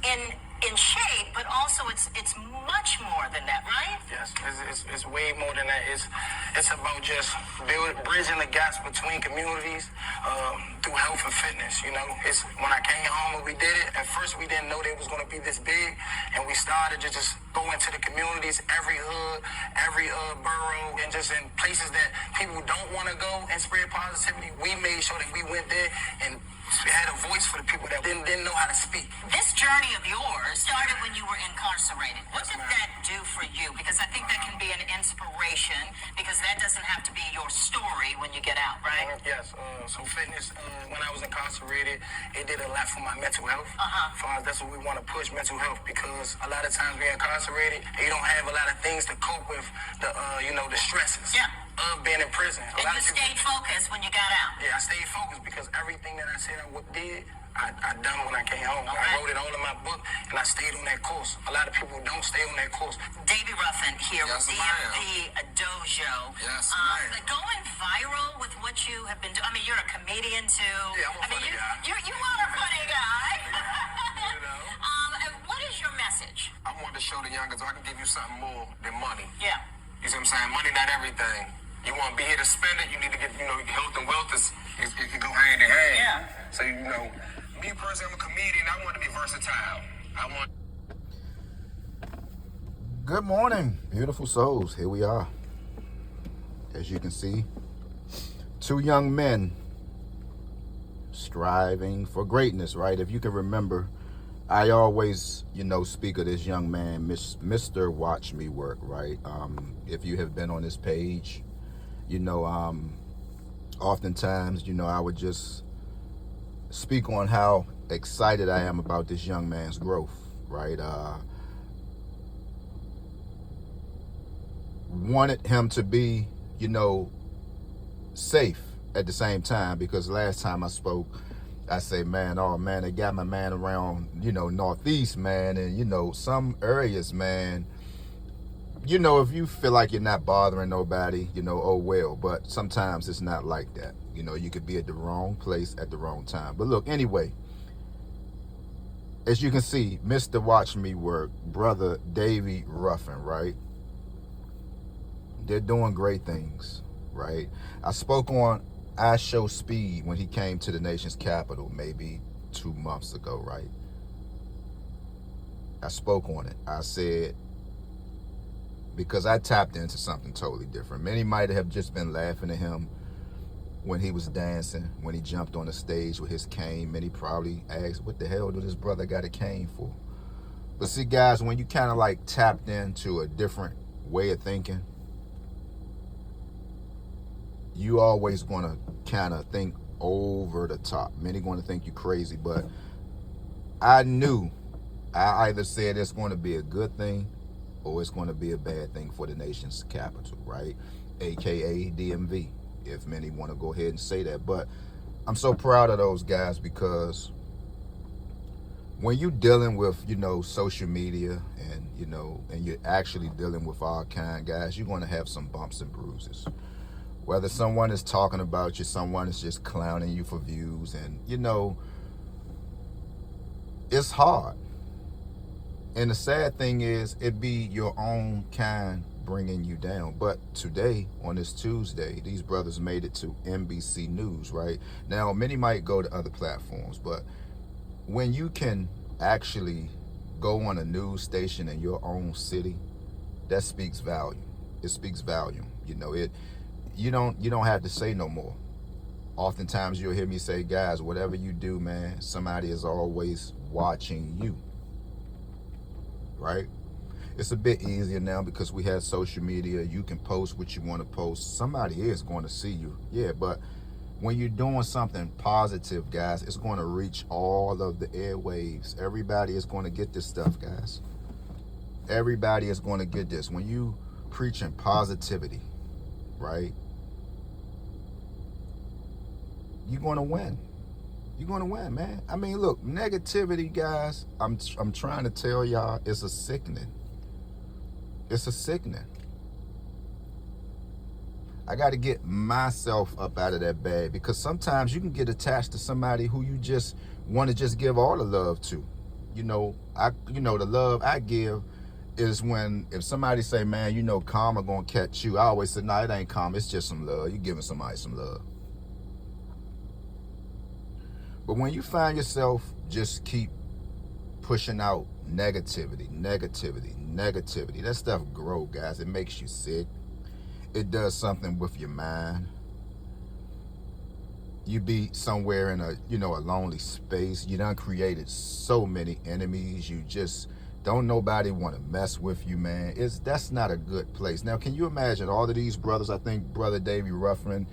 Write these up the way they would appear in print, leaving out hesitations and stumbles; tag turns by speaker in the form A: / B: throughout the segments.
A: in shape, but also it's much more than that, right?
B: Yes, it's way more than that. It's about just bridging the gaps between communities through health and fitness. You know, it's when I came home and we did it. At first, we didn't know that it was going to be this big, and we started to just go into the communities, every hood, every borough, and just in places that people don't want to go and spread positivity. We made sure that we went there and had a voice for the people that didn't know how to speak.
A: This journey of yours started when you were incarcerated. What did that do for you? Because I think that can be an inspiration, because that doesn't have to be your story when you get out, right?
B: Yes. So fitness, when I was incarcerated, it did a lot for my mental health. That's what we want to push, mental health, because a lot of times we're incarcerated and you don't have a lot of things to cope with the stresses.
A: Yeah.
B: Of being in prison.
A: And you stayed focused when you got out.
B: Yeah, I stayed focused because everything that I said I did, I done when I came home.
A: Okay.
B: I wrote it all in my book, and I stayed on that course. A lot of people don't stay on that course.
A: Davey Ruffin here with DMV Dojo.
C: Yes,
A: going viral with what you have been doing. I mean, you're a comedian too.
B: Yeah, I'm a funny guy.
A: You are a funny guy.
C: You know?
A: What is your message?
C: I want to show the youngers I can give you something more than money.
A: Yeah.
C: You see what I'm saying? Money not everything. You want to be here to spend it, you need to get, health and wealth it can go hand in hand.
A: Yeah.
C: So, me personally, I'm a comedian. I want to be versatile.
D: Good morning, beautiful souls. Here we are. As you can see, two young men striving for greatness, right? If you can remember, I always, speak of this young man, Mr. Watch Me Work, right? If you have been on this page, oftentimes, I would just speak on how excited I am about this young man's growth, right? Wanted him to be, safe at the same time, because last time I spoke, I say, they got my man around, Northeast, man, and, some areas, man, if you feel like you're not bothering nobody, oh well, but sometimes it's not like that. You could be at the wrong place at the wrong time. But look, anyway, as you can see, Mr. Watch Me Work, brother Davey Ruffin, right? They're doing great things, right? I spoke on I Show Speed when he came to the nation's capital maybe 2 months ago, right? I spoke on it. I said, because I tapped into something totally different. Many might have just been laughing at him when he was dancing, when he jumped on the stage with his cane. Many probably asked, what the hell did this brother got a cane for? But see, guys, when you kind of like tapped into a different way of thinking, you always going to kind of think over the top. Many going to think you crazy, but I knew, I either said it's going to be a good thing or it's going to be a bad thing for the nation's capital, right? AKA DMV, if many want to go ahead and say that. But I'm so proud of those guys, because when you're dealing with, social media and, and you're actually dealing with our kind, guys, you're going to have some bumps and bruises. Whether someone is talking about you, someone is just clowning you for views, and, it's hard. And the sad thing is, it be your own kind bringing you down. But today, on this Tuesday, these brothers made it to NBC News, right? Now, many might go to other platforms, but when you can actually go on a news station in your own city, that speaks volume. It speaks volume. You don't have to say no more. Oftentimes you'll hear me say, guys, whatever you do, man, somebody is always watching you, right? It's a bit easier now because we have social media. You can post what you want to post. Somebody is going to see you. Yeah, but when you're doing something positive, guys, it's going to reach all of the airwaves. Everybody is going to get this stuff, guys. Everybody is going to get this. When you preaching positivity, right? You're going to win. You're going to win, man. I mean, look, negativity, guys, I'm trying to tell y'all, it's a sickening. It's a sickening. I got to get myself up out of that bag, because sometimes you can get attached to somebody who you just want to just give all the love to. the love I give is when, if somebody say, man, karma gonna catch you, I always say, nah, it ain't karma, it's just some love. You giving somebody some love. But when you find yourself just keep pushing out negativity, that stuff grow, guys. It makes you sick. It does something with your mind. You be somewhere in a lonely space. You done created so many enemies. You just don't nobody want to mess with you, man. That's not a good place. Now, can you imagine all of these brothers? I think brother Davy Ruffin.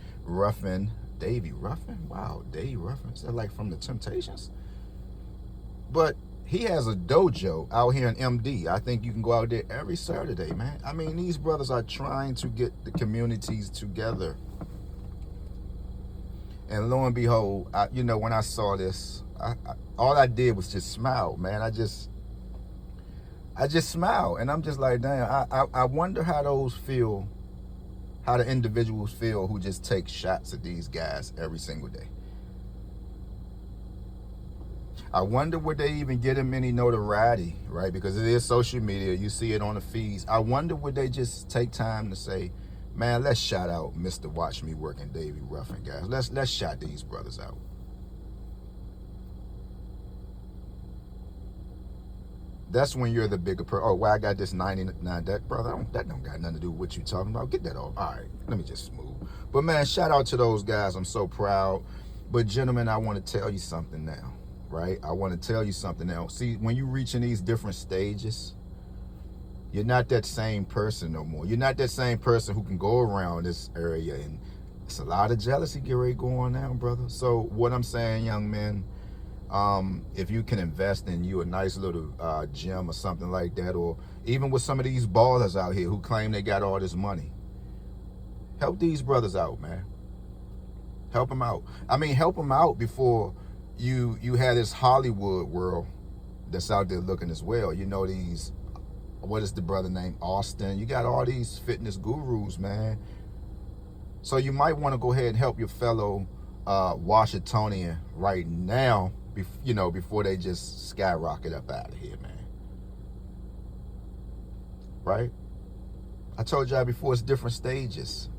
D: Davy Ruffin? Wow, Davy Ruffin. Is that like from the Temptations? But he has a dojo out here in MD. I think you can go out there every Saturday, man. I mean, these brothers are trying to get the communities together. And lo and behold, when I saw this, all I did was just smile, man. I just smiled, and I'm just like, damn. I wonder how the individuals feel who just take shots at these guys every single day. I wonder would they even get them any notoriety, right? Because it is social media. You see it on the feeds. I wonder would they just take time to say, man, let's shout out Mr. Watch Me Work and Davy Ruffin, guys. Let's shout these brothers out. That's when you're the bigger person. Oh, well, I got this 99. That, brother, that don't got nothing to do with what you talking about. Get that off. All right, let me just smooth. But, man, shout out to those guys. I'm so proud. But, gentlemen, I want to tell you something now, right? I want to tell you something now. See, when you reach in these different stages, you're not that same person no more. You're not that same person who can go around this area. And it's a lot of jealousy get ready to go on now, brother. So, what I'm saying, young men, if you can invest in you a nice little gym or something like that, or even with some of these ballers out here who claim they got all this money, help these brothers out, man. Help them out. I mean, help them out before you have this Hollywood world that's out there looking as well. These, what is the brother named Austin? You got all these fitness gurus, man. So you might want to go ahead and help your fellow Washingtonian right now, before they just skyrocket up out of here, man. Right? I told y'all before, it's different stages.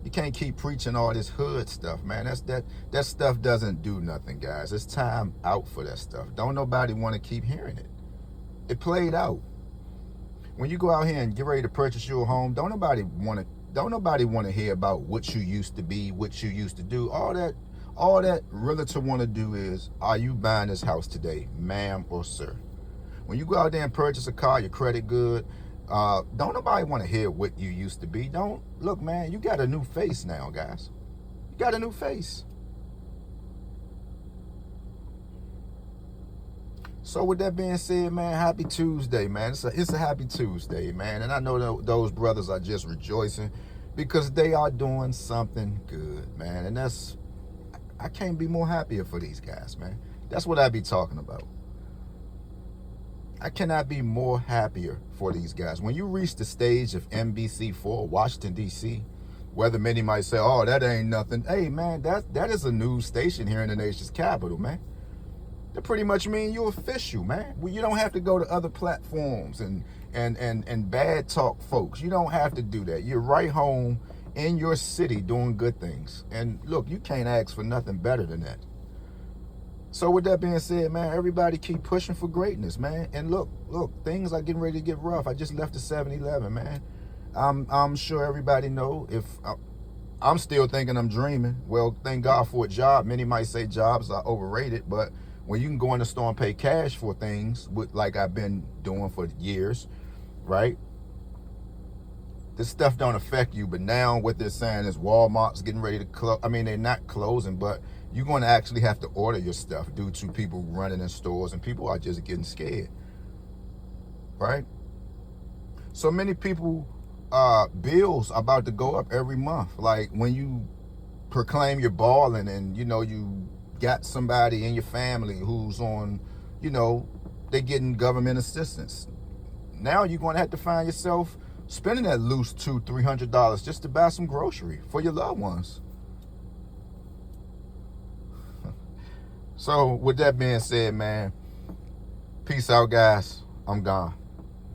D: You can't keep preaching all this hood stuff, man. That stuff doesn't do nothing, guys. It's time out for that stuff. Don't nobody want to keep hearing it. It played out. When you go out here and get ready to purchase your home, don't nobody want to hear about what you used to be, what you used to do. All that realtor want to do is, are you buying this house today, ma'am or sir? When you go out there and purchase a car, your credit good, don't nobody want to hear what you used to be. Don't look, man, you got a new face now, guys. You got a new face. So with that being said, man, happy Tuesday, man. It's a happy Tuesday, man. And I know those brothers are just rejoicing because they are doing something good, man. And I can't be more happier for these guys, man. That's what I be talking about. I cannot be more happier for these guys. When you reach the stage of NBC4, Washington, D.C., whether many might say, oh, that ain't nothing. Hey, man, that is a news station here in the nation's capital, man. That pretty much mean you're official, man. Well, you don't have to go to other platforms and bad talk folks. You don't have to do that. You're right home in your city doing good things. And look, you can't ask for nothing better than that. So with that being said, man, everybody keep pushing for greatness, man. And look, things are getting ready to get rough. I just left the 7-Eleven, man. I'm sure everybody know if I'm still thinking I'm dreaming. Well, thank God for a job. Many might say jobs are overrated, but when you can go in the store and pay cash for things, like I've been doing for years, right? This stuff don't affect you, but now what they're saying is Walmart's getting ready to close. I mean, they're not closing, but you're going to actually have to order your stuff due to people running in stores, and people are just getting scared, right? So many people, bills are about to go up every month. Like when you proclaim you're balling and, you got somebody in your family who's on, they're getting government assistance. Now you're going to have to find yourself spending that loose $200-$300 just to buy some grocery for your loved ones. So with that being said, man, Peace out, guys. I'm gone.